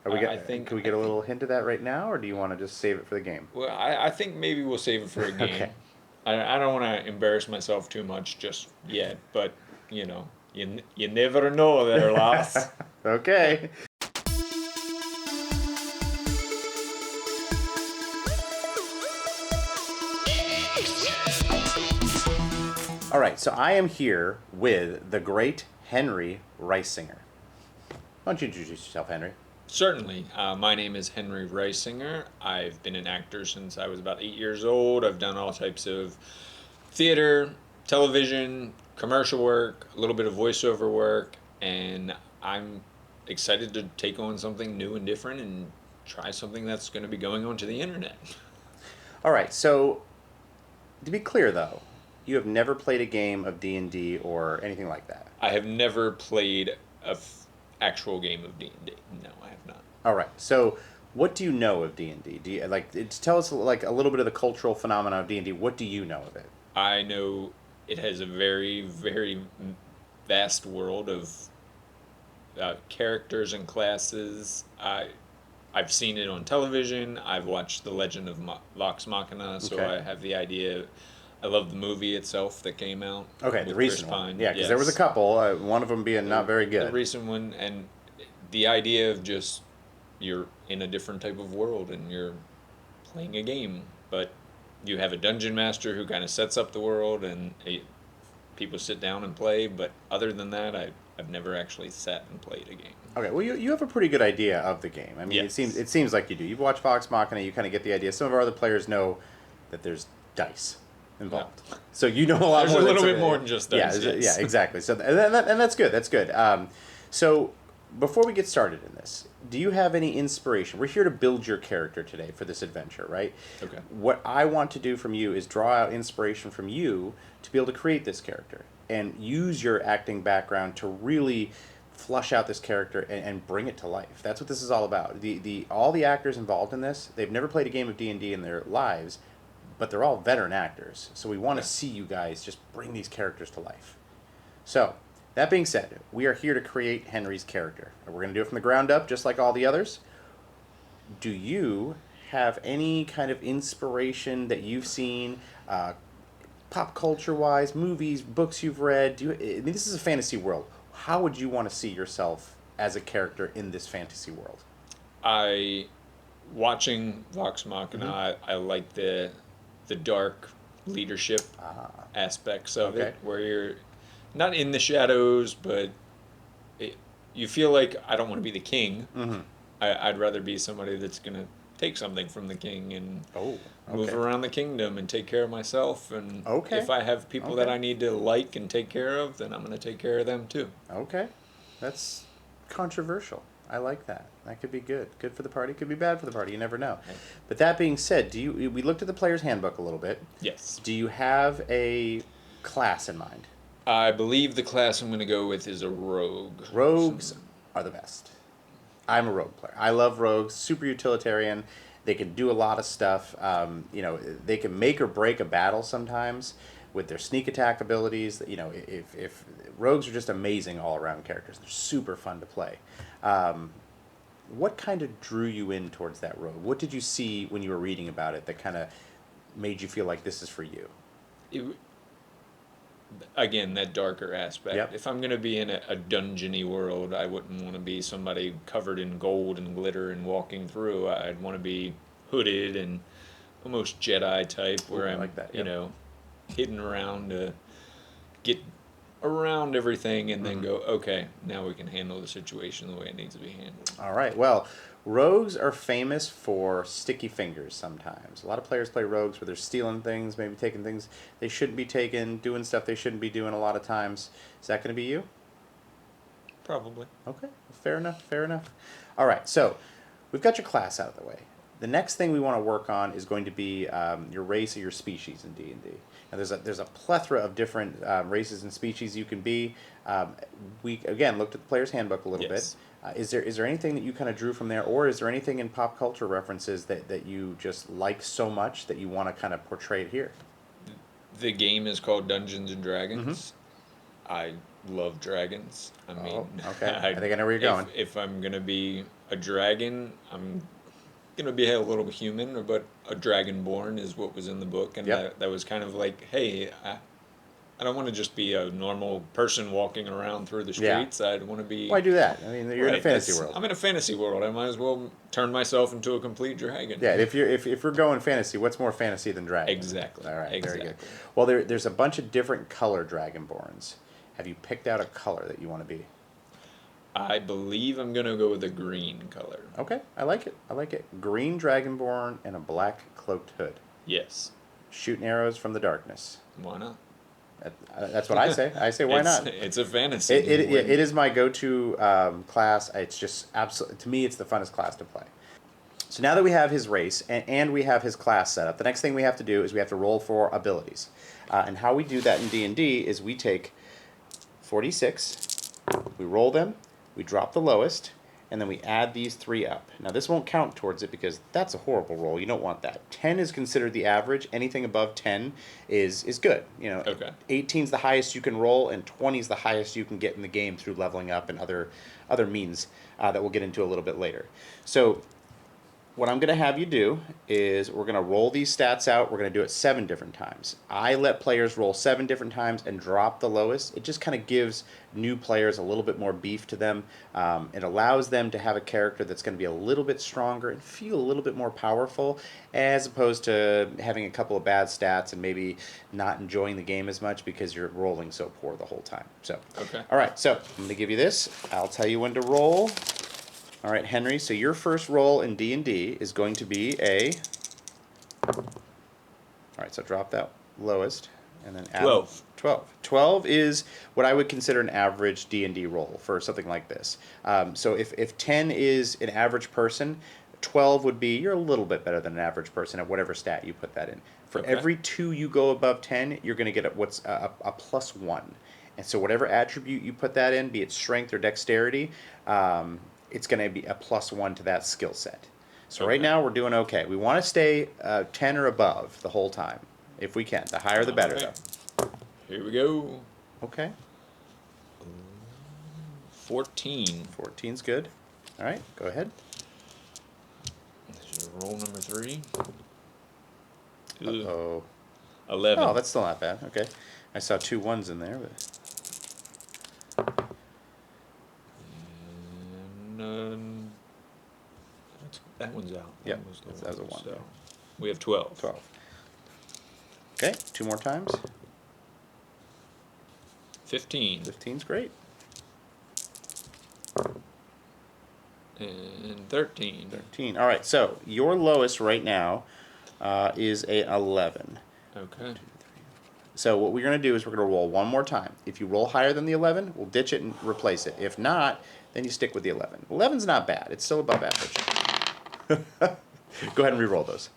I think Can we get a little hint of that right now, or do you want to just save it for the game? well, I think maybe we'll save it for a Okay. game. I don't want to embarrass myself too much just yet, but you never know there, lass. Okay. All right, so I am here with the great Henry Reisinger. Why don't you introduce yourself, Henry? Certainly. My name is Henry Reisinger. I've been an actor since I was about 8 years old. I've done all types of theater, television, commercial work, a little bit of voiceover work, and I'm excited to take on something new and different and try something that's going to be going onto the internet. All right, so to be clear, though, you have never played a game of D&D or anything like that. I have never played a actual game of D&D. No, I have not. All right, so what do you know of D&D? Do you tell us like a little bit of the cultural phenomena of D&D? What do you know of it? I know it has a very, very vast world of characters and classes. I've seen it on television. I've watched The Legend of Vox Machina, so Okay. I have the idea. I love the movie itself that came out Okay, the with Chris recent one. Pine. Yeah, because there was a Yes, couple. One of them being not very the good. recent one, and the idea of just you're in a different type of world and you're playing a game, but you have a dungeon master who kind of sets up the world and people sit down and play. But other than that, I've never actually sat and played a game. Okay, well, you have a pretty good idea of the game. I mean, Yes. it seems like you do. You've watched Vox Machina. You kind of get the idea. Some of our other players know that there's dice involved, so you know a lot There's more. a little than bit more than just yeah, dice. Yes. yeah, exactly. So and that's good. That's good. So before we get started in this, do you have any inspiration? We're here to build your character today for this adventure, right? Okay. What I want to do from you is draw out inspiration from you to be able to create this character and use your acting background to really flush out this character and bring it to life. That's what this is all about. The all the actors involved in this, they've never played a game of D&D in their lives, but they're all veteran actors. So we want to see you guys just bring these characters to life. So, that being said, we are here to create Henry's character. We're going to do it from the ground up, just like all the others. Do you have any kind of inspiration that you've seen, pop culture wise, movies, books you've read? I mean, this is a fantasy world. How would you want to see yourself as a character in this fantasy world? I watching Vox Machina. I like the dark leadership aspects of Okay. it, where you're not in the shadows, but you feel like I don't want to be the king. Mm-hmm. I'd rather be somebody that's gonna take something from the king and Oh, move okay. around the kingdom and take care of myself. And Okay. if I have people that Okay. I need to like and take care of, then I'm gonna take care of them too. Okay. That's controversial. I like that. That could be good. Good for the party. Could be bad for the party. You never know. Right. But that being said, we looked at the player's handbook a little bit. Yes. Do you have a class in mind? I believe the class I'm going to go with is a rogue. Rogues are the best. I'm a rogue player. I love rogues. Super utilitarian. They can do a lot of stuff. They can make or break a battle sometimes with their sneak attack abilities. If rogues are just amazing all around characters. They're super fun to play. What kind of drew you in towards that rogue? What did you see when you were reading about it that kind of made you feel like this is for you? It, again, that darker aspect. Yep. If I'm going to be in a dungeony world, I wouldn't want to be somebody covered in gold and glitter and walking through. I'd want to be hooded and almost Jedi type, where Ooh, I I'm, like that, yep. hidden around to get around everything and then Mm-hmm. go, okay, now we can handle the situation the way it needs to be handled. All right. Well, rogues are famous for sticky fingers sometimes. A lot of players play rogues where they're stealing things, maybe taking things they shouldn't be taking, doing stuff they shouldn't be doing a lot of times. Is that going to be you? Probably. Okay. Fair enough. Fair enough. All right. So we've got your class out of the way. The next thing we want to work on is going to be your race or your species in D&D. Now, there's a plethora of different races and species you can be. We again looked at the player's handbook a little Yes. bit. Is there anything that you kind of drew from there, or is there anything in pop culture references that you just like so much that you want to kind of portray it here? The game is called Dungeons and Dragons. I love dragons. I mean, okay. I think I know where you're going. If I'm gonna be a dragon. I'm gonna be a little human, but a dragonborn is what was in the book, and Yep. that was kind of like, hey, I don't want to just be a normal person walking around through the Yeah. streets. I'd want to be Why do that? I mean, you're in a right. fantasy world. I'm in a fantasy world. I might as well turn myself into a complete dragon. Yeah, if we're going fantasy, what's more fantasy than dragon? Exactly. All right, very good. Exactly. Well, there's a bunch of different color dragonborns. Have you picked out a color that you want to be? I believe I'm gonna go with a green color. Okay, I like it. I like it. Green dragonborn and a black cloaked hood, Yes. shooting arrows from the darkness. Why not? That's what I say. I say, why not? It's a fantasy. It is my go-to class. It's just absolutely, to me, it's the funnest class to play. So now that we have his race and we have his class set up, the next thing we have to do is we have to roll for abilities. And how we do that in D&D is we take 46, we roll them, we drop the lowest, and then we add these 3 up. Now this won't count towards it because that's a horrible roll. You don't want that. 10 is considered the average. Anything above 10 is good. You know, Okay. 18 is the highest you can roll, and 20 is the highest you can get in the game through leveling up and other means that we'll get into a little bit later. So what I'm going to have you do is we're going to roll these stats out. We're going to do it 7 different times. I let players roll 7 different times and drop the lowest. It just kind of gives new players a little bit more beef to them. It allows them to have a character that's going to be a little bit stronger and feel a little bit more powerful, as opposed to having a couple of bad stats and maybe not enjoying the game as much because you're rolling so poor the whole time. So, Okay. all right, so I'm going to give you this. I'll tell you when to roll. All right, Henry, so your first roll in D&D is going to be a... All right, so drop that lowest and then add... 12. 12. 12 is what I would consider an average D&D roll for something like this. So if 10 is an average person, 12 would be, you're a little bit better than an average person at whatever stat you put that in. For Okay. every 2 you go above 10, you're going to get what's a +1. And so whatever attribute you put that in, be it strength or dexterity, it's going to be a +1 to that skill set. So right Okay. now we're doing okay. We want to stay 10 or above the whole time, if we can. The higher the better, Alright. though. Here we go. Okay, 14. 14's good. All right, go ahead. This is roll number 3. Ugh. Uh-oh. 11. Oh, that's still not bad. Okay. I saw 2 1s in there, but... And, that one's out. Yep, That was the that was a one. 1. So we have 12. 12. Okay, 2 more times. 15. 15's great. And 13. 13. All right, so your lowest right now is a 11. Okay. So what we're going to do is we're going to roll one more time. If you roll higher than the 11, we'll ditch it and replace it. If not, then you stick with the 11. 11's not bad. It's still above average. Go ahead and re-roll those.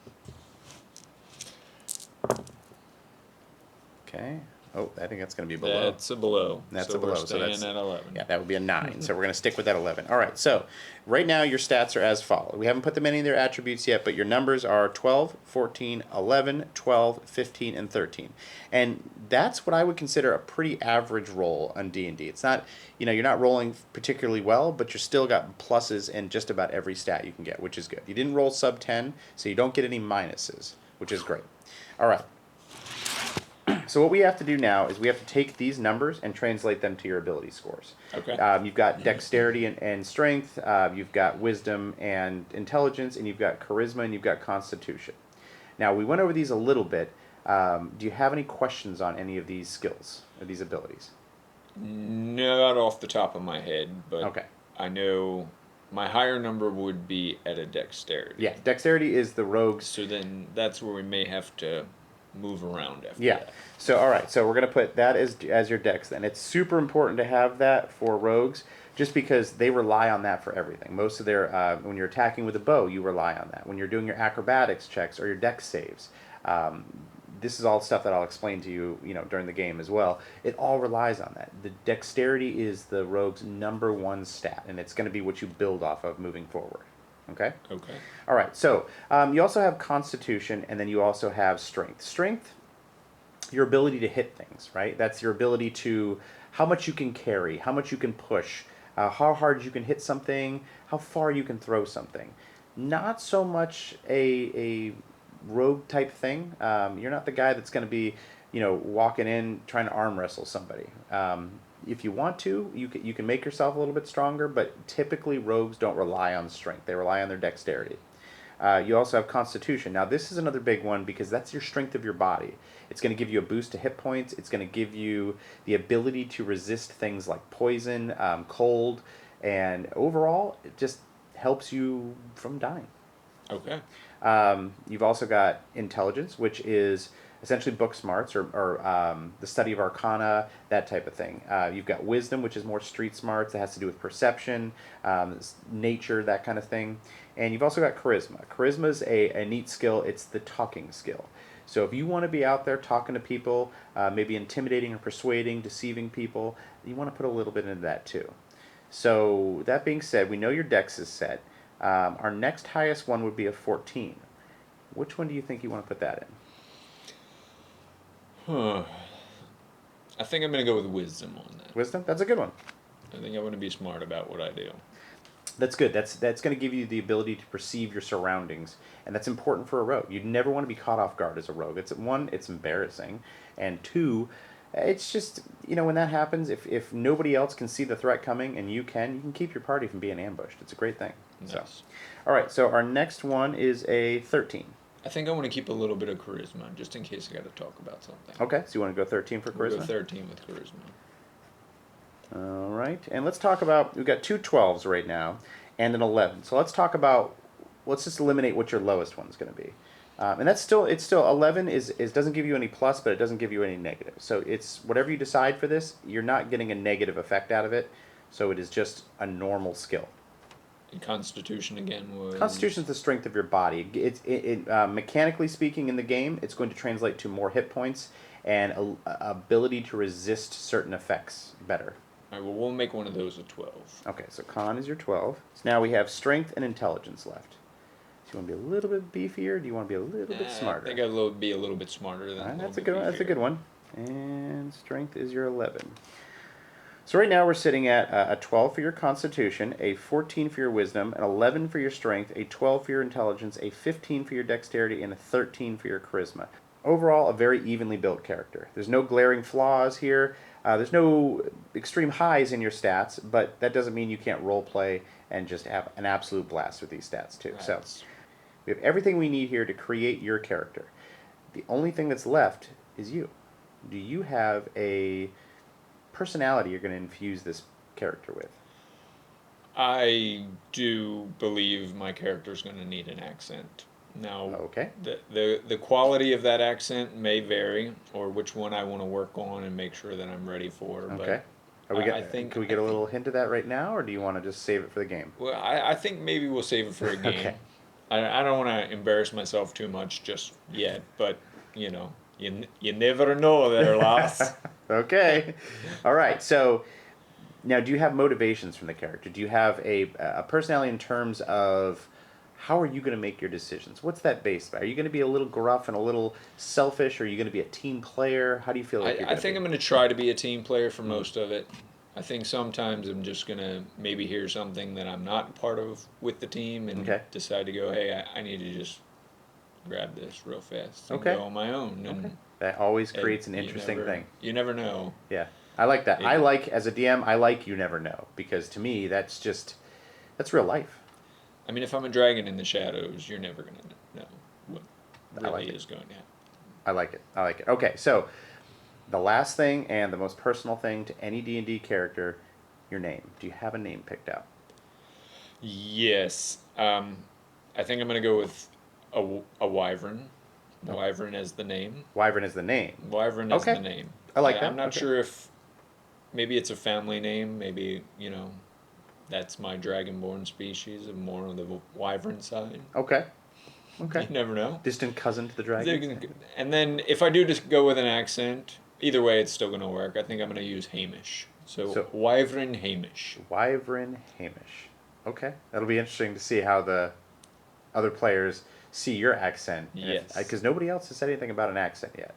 Okay. Oh, I think that's going to be below. That's a below. That's so a below. We're So staying that's at 11. Yeah, that would be a 9. So we're going to stick with that 11. All right. So right now your stats are as follows. We haven't put them in any of their attributes yet, but your numbers are 12, 14, 11, 12, 15, and 13. And that's what I would consider a pretty average roll on D&D. It's not, you're not rolling particularly well, but you're still got pluses in just about every stat you can get, which is good. You didn't roll sub 10, so you don't get any minuses, which is great. All right. So what we have to do now is we have to take these numbers and translate them to your ability scores. Okay. You've got dexterity and strength, you've got wisdom and intelligence, and you've got charisma, and you've got constitution. Now, we went over these a little bit. Do you have any questions on any of these skills, or these abilities? Not off the top of my head, but Okay. I know my higher number would be at a dexterity. Yeah, dexterity is the rogue's. So then that's where we may have to move around after Yeah. that. So, all right. So we're going to put that as your dex then. It's super important to have that for rogues just because they rely on that for everything. Most of their, when you're attacking with a bow, you rely on that. When you're doing your acrobatics checks or your dex saves, this is all stuff that I'll explain to you, during the game as well. It all relies on that. The dexterity is the rogue's #1 stat, and it's going to be what you build off of moving forward. Okay? Okay. All right, so you also have constitution, and then you also have strength. Strength, your ability to hit things, right? That's your ability to, how much you can carry, how much you can push, how hard you can hit something, how far you can throw something. Not so much a rogue type thing. You're not the guy that's going to be, walking in trying to arm wrestle somebody. If you want to, you can make yourself a little bit stronger, but typically rogues don't rely on strength. They rely on their dexterity. You also have Constitution. Now, this is another big one because that's your strength of your body. It's going to give you a boost to hit points. It's going to give you the ability to resist things like poison, cold, and overall, it just helps you from dying. Okay. You've also got Intelligence, which is essentially book smarts or the study of arcana, that type of thing. You've got Wisdom, which is more street smarts. That has to do with perception, nature, that kind of thing. And you've also got Charisma. Charisma is a neat skill. It's the talking skill. So if you want to be out there talking to people, maybe intimidating or persuading, deceiving people, you want to put a little bit into that too. So that being said, we know your dex is set. Our next highest one would be a 14. Which one do you think you want to put that in? I think I'm going to go with Wisdom on that. Wisdom? That's a good one. I think I want to be smart about what I do. That's good. That's going to give you the ability to perceive your surroundings, and that's important for a rogue. You never want to be caught off guard as a rogue. It's embarrassing, and two, it's just, when that happens, if nobody else can see the threat coming and you can keep your party from being ambushed. It's a great thing. Nice. So, all right. So our next one is a 13. I think I want to keep a little bit of charisma just in case I got to talk about something. Okay. So you want to go 13 for charisma? We'll go 13 with charisma. All right, and let's talk about, we've got two 12s right now and an 11. So let's just eliminate what your lowest one's going to be. And it's still 11 is doesn't give you any plus, but it doesn't give you any negative. So it's whatever you decide for this, you're not getting a negative effect out of it. So it is just a normal skill. And Constitution again was... Constitution is the strength of your body. Mechanically speaking in the game, it's going to translate to more hit points and ability to resist certain effects better. All right, well, we'll make one of those a 12. Okay, so Con is your 12. So now we have Strength and Intelligence left. So you want to be a little bit beefier, or do you want to be a little bit smarter? I think I'll be a little bit smarter than That's a good one. That's a good one. And Strength is your 11. So right now we're sitting at a 12 for your Constitution, a 14 for your Wisdom, an 11 for your Strength, a 12 for your Intelligence, a 15 for your Dexterity, and a 13 for your Charisma. Overall, a very evenly built character. There's no glaring flaws here. There's no extreme highs in your stats, but that doesn't mean you can't role play and just have an absolute blast with these stats too. Right. So we have everything we need here to create your character. The only thing that's left is you. Do you have a personality you're going to infuse this character with? I do believe my character's going to need an accent. Now, okay. The quality of that accent may vary, or which one I want to work on and make sure that I'm ready for. Okay. But can we get a little hint of that right now, or do you want to just save it for the game? Well, I think maybe we'll save it for a game. Okay. I don't want to embarrass myself too much just yet, but, you never know there, lass. Okay. All right. So now, do you have motivations from the character? Do you have a personality in terms of how are you going to make your decisions? What's that based by? Are you going to be a little gruff and a little selfish, or are you going to be a team player? How do you feel like you're going to be? I think I'm going to try to be a team player for most of it. I think sometimes I'm just going to maybe hear something that I'm not part of with the team and decide to go, hey, I need to just grab this real fast and go on my own. And, that always creates an interesting thing. You never know. Yeah, I like that. As a DM, I like you never know, because to me, that's real life. I mean, if I'm a dragon in the shadows, you're never going to know what really is going to happen. I like it. Okay, so the last thing and the most personal thing to any D&D character, your name. Do you have a name picked out? Yes. I think I'm going to go with a wyvern. Wyvern as the name. Wyvern as the name. Wyvern as the name. I like that. I'm not sure if maybe it's a family name. Maybe, that's my dragonborn species. I'm more on the wyvern side. Okay. You never know. Distant cousin to the dragon. And then if I do just go with an accent, either way it's still going to work. I think I'm going to use Hamish. So Wyvern Hamish. Wyvern Hamish. Okay. That'll be interesting to see how the other players see your accent. Yes. Because nobody else has said anything about an accent yet.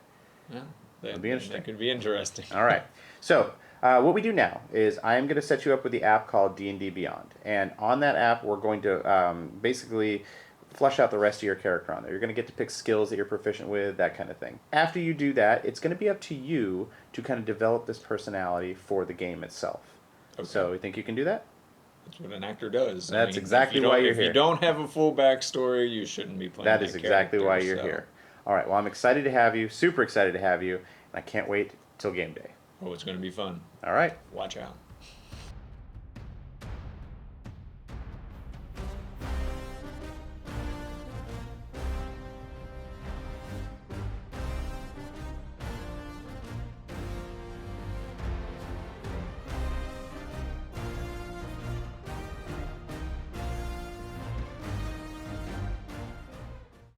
Yeah. That'll be interesting. That could be interesting. All right. So What we do now is I am going to set you up with the app called D&D Beyond. And on that app, we're going to basically flush out the rest of your character on there. You're going to get to pick skills that you're proficient with, that kind of thing. After you do that, it's going to be up to you to kind of develop this personality for the game itself. Okay. So you think you can do that? That's what an actor does. That's exactly why you're here. If you don't have a full backstory, you shouldn't be playing that That is exactly why you're here. All right, well, I'm excited to have you, super excited to have you, and I can't wait till game day. Oh, it's going to be fun. All right. Watch out.